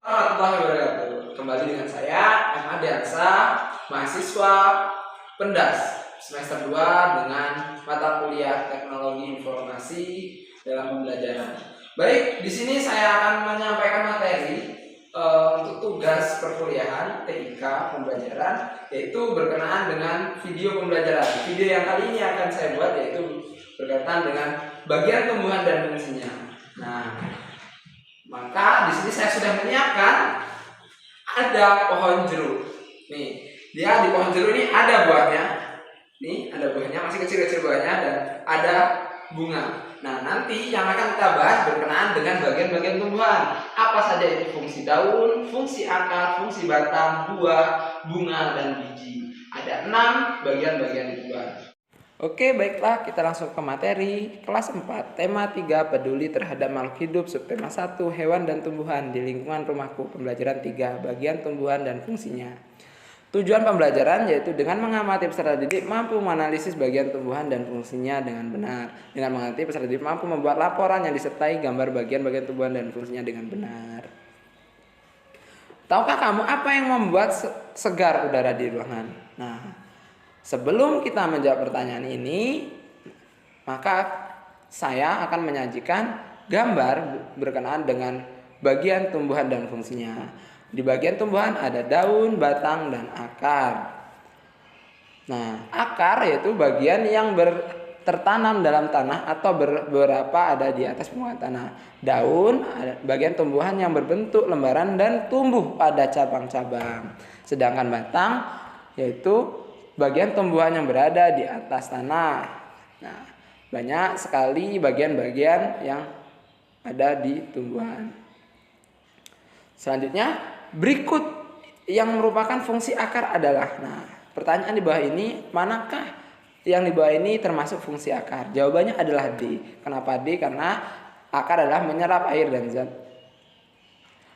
Warahmatullahi wabarakatuh. Kembali dengan saya Ahmad Diansa, mahasiswa Pendas semester 2 dengan mata kuliah Teknologi Informasi dalam Pembelajaran. Baik, di sini saya akan menyampaikan materi untuk tugas perkuliahan TIK pembelajaran, yaitu berkenaan dengan video pembelajaran. Video yang kali ini akan saya buat yaitu berkaitan dengan bagian tumbuhan dan fungsinya. Nah, maka di sini saya sudah menyiapkan ada pohon jeruk. Nih, dia di pohon jeruk ini ada buahnya. Nih, ada buahnya, masih kecil-kecil buahnya dan ada bunga. Nah, nanti yang akan kita bahas berkenaan dengan bagian-bagian tumbuhan. Apa saja itu fungsi daun, fungsi akar, fungsi batang, buah, bunga, dan biji. Ada 6 bagian-bagian tumbuhan. Oke, baiklah, kita langsung ke materi. Kelas 4, tema 3, peduli terhadap makhluk hidup. Subtema 1, hewan dan tumbuhan di lingkungan rumahku. Pembelajaran 3, bagian tumbuhan dan fungsinya. Tujuan pembelajaran yaitu dengan mengamati peserta didik mampu menganalisis bagian tumbuhan dan fungsinya dengan benar. Dengan mengamati peserta didik mampu membuat laporan yang disertai gambar bagian-bagian tumbuhan dan fungsinya dengan benar. Tahukah kamu apa yang membuat segar udara di ruangan? Nah, sebelum kita menjawab pertanyaan ini, maka saya akan menyajikan gambar berkenaan dengan bagian tumbuhan dan fungsinya. Di bagian tumbuhan ada daun, batang, dan akar. Nah, akar yaitu bagian yang tertanam dalam tanah atau beberapa ada di atas permukaan tanah. Daun ada bagian tumbuhan yang berbentuk lembaran dan tumbuh pada cabang-cabang. Sedangkan batang yaitu bagian tumbuhan yang berada di atas tanah. Nah, banyak sekali bagian-bagian yang ada di tumbuhan. Selanjutnya, berikut yang merupakan fungsi akar adalah, nah, pertanyaan di bawah ini, manakah yang di bawah ini termasuk fungsi akar? Jawabannya adalah D. Kenapa D? Karena akar adalah menyerap air dan zat.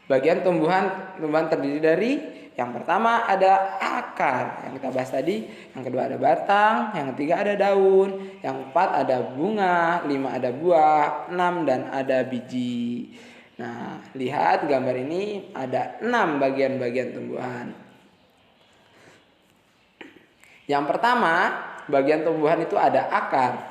Bagian tumbuhan terdiri dari yang pertama ada akar yang kita bahas tadi, yang kedua ada batang, yang ketiga ada daun, yang keempat ada bunga, 5 ada buah, 6 dan ada biji. Nah, lihat gambar ini ada 6 bagian-bagian tumbuhan. Yang pertama, bagian tumbuhan itu ada akar.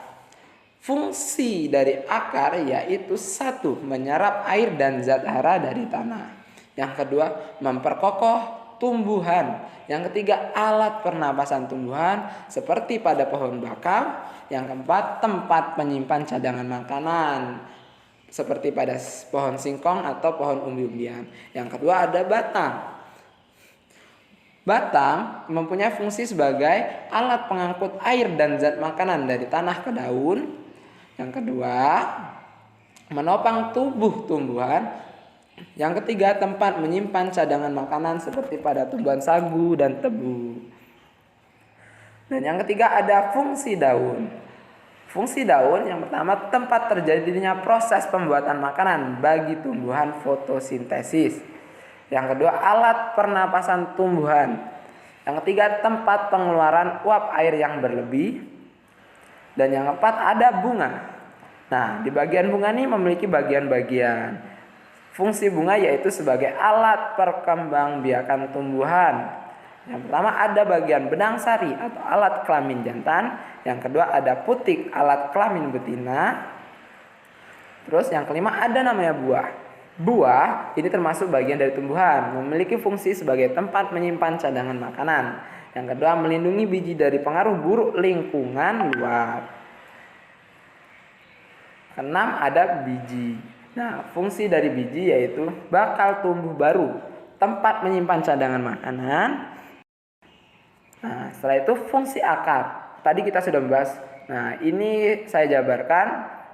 Fungsi dari akar yaitu 1. Menyerap air dan zat hara dari tanah. Yang kedua, memperkokoh tumbuhan. Yang ketiga, alat pernapasan tumbuhan seperti pada pohon bakau. Yang keempat, tempat penyimpan cadangan makanan seperti pada pohon singkong atau pohon umbi-umbian. Yang kedua ada batang. Batang mempunyai fungsi sebagai alat pengangkut air dan zat makanan dari tanah ke daun. Yang kedua, menopang tubuh tumbuhan. Yang ketiga, tempat menyimpan cadangan makanan seperti pada tumbuhan sagu dan tebu. Dan yang ketiga ada fungsi daun. Fungsi daun yang pertama, tempat terjadinya proses pembuatan makanan bagi tumbuhan fotosintesis. Yang kedua, alat pernapasan tumbuhan. Yang ketiga, tempat pengeluaran uap air yang berlebih. Dan yang keempat, ada bunga. Nah, di bagian bunga ini memiliki bagian-bagian. Fungsi bunga yaitu sebagai alat perkembangbiakan tumbuhan. Yang pertama ada bagian benang sari atau alat kelamin jantan. Yang kedua ada putik, alat kelamin betina. Terus yang kelima ada namanya buah. Buah ini termasuk bagian dari tumbuhan, memiliki fungsi sebagai tempat menyimpan cadangan makanan. Yang kedua melindungi biji dari pengaruh buruk lingkungan luar. Keenam ada biji. Nah, fungsi dari biji yaitu bakal tumbuh baru, tempat menyimpan cadangan makanan. Nah, setelah itu fungsi akar. Tadi kita sudah membahas. Nah, ini saya jabarkan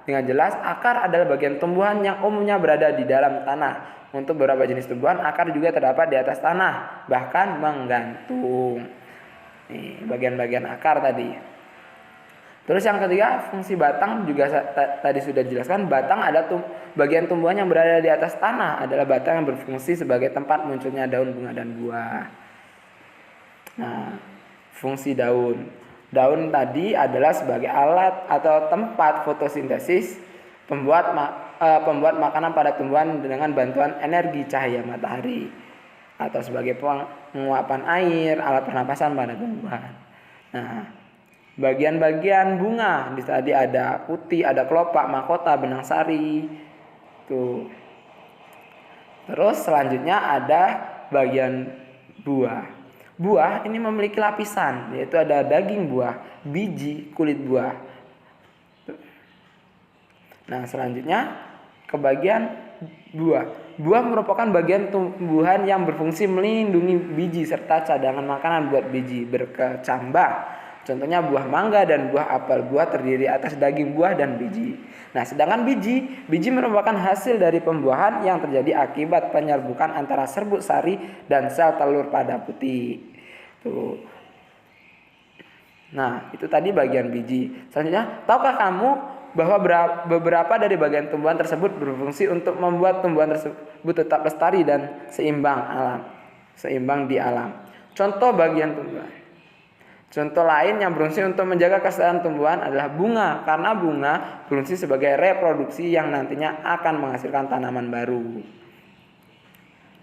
dengan jelas. Akar adalah bagian tumbuhan yang umumnya berada di dalam tanah. Untuk beberapa jenis tumbuhan, akar juga terdapat di atas tanah, bahkan menggantung. Nih, bagian-bagian akar tadi. Terus yang ketiga, fungsi batang juga tadi sudah dijelaskan. Batang ada bagian tumbuhan yang berada di atas tanah, adalah batang yang berfungsi sebagai tempat munculnya daun, bunga, dan buah. Nah, fungsi daun. Daun tadi adalah sebagai alat atau tempat fotosintesis pembuat pembuat makanan pada tumbuhan dengan bantuan energi cahaya matahari, atau sebagai penguapan air, alat pernapasan pada tumbuhan. Nah, bagian-bagian bunga tadi ada putih, ada kelopak, mahkota, benang sari. Tuh. Terus selanjutnya ada bagian buah. Buah ini memiliki lapisan, yaitu ada daging buah, biji, kulit buah. Nah, selanjutnya ke bagian buah. Buah merupakan bagian tumbuhan yang berfungsi melindungi biji serta cadangan makanan buat biji berkecambah. Contohnya buah mangga dan buah apel. Buah terdiri atas daging buah dan biji. Nah, sedangkan biji merupakan hasil dari pembuahan yang terjadi akibat penyerbukan antara serbuk sari dan sel telur pada putih. Tuh. Nah, itu tadi bagian biji. Selanjutnya, tahukah kamu bahwa beberapa dari bagian tumbuhan tersebut berfungsi untuk membuat tumbuhan tersebut tetap lestari dan seimbang di alam. Contoh bagian tumbuhan. Contoh lain yang berfungsi untuk menjaga kesehatan tumbuhan adalah bunga, karena bunga berfungsi sebagai reproduksi yang nantinya akan menghasilkan tanaman baru.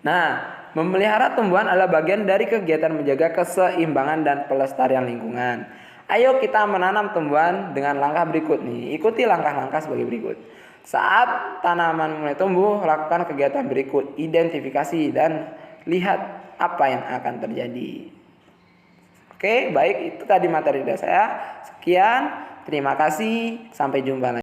Nah, memelihara tumbuhan adalah bagian dari kegiatan menjaga keseimbangan dan pelestarian lingkungan. Ayo kita menanam tumbuhan dengan langkah berikut nih. Ikuti langkah-langkah sebagai berikut. Saat tanaman mulai tumbuh, lakukan kegiatan berikut. Identifikasi dan lihat apa yang akan terjadi. Oke, baik, itu tadi materi dari saya. Sekian, terima kasih, sampai jumpa lagi.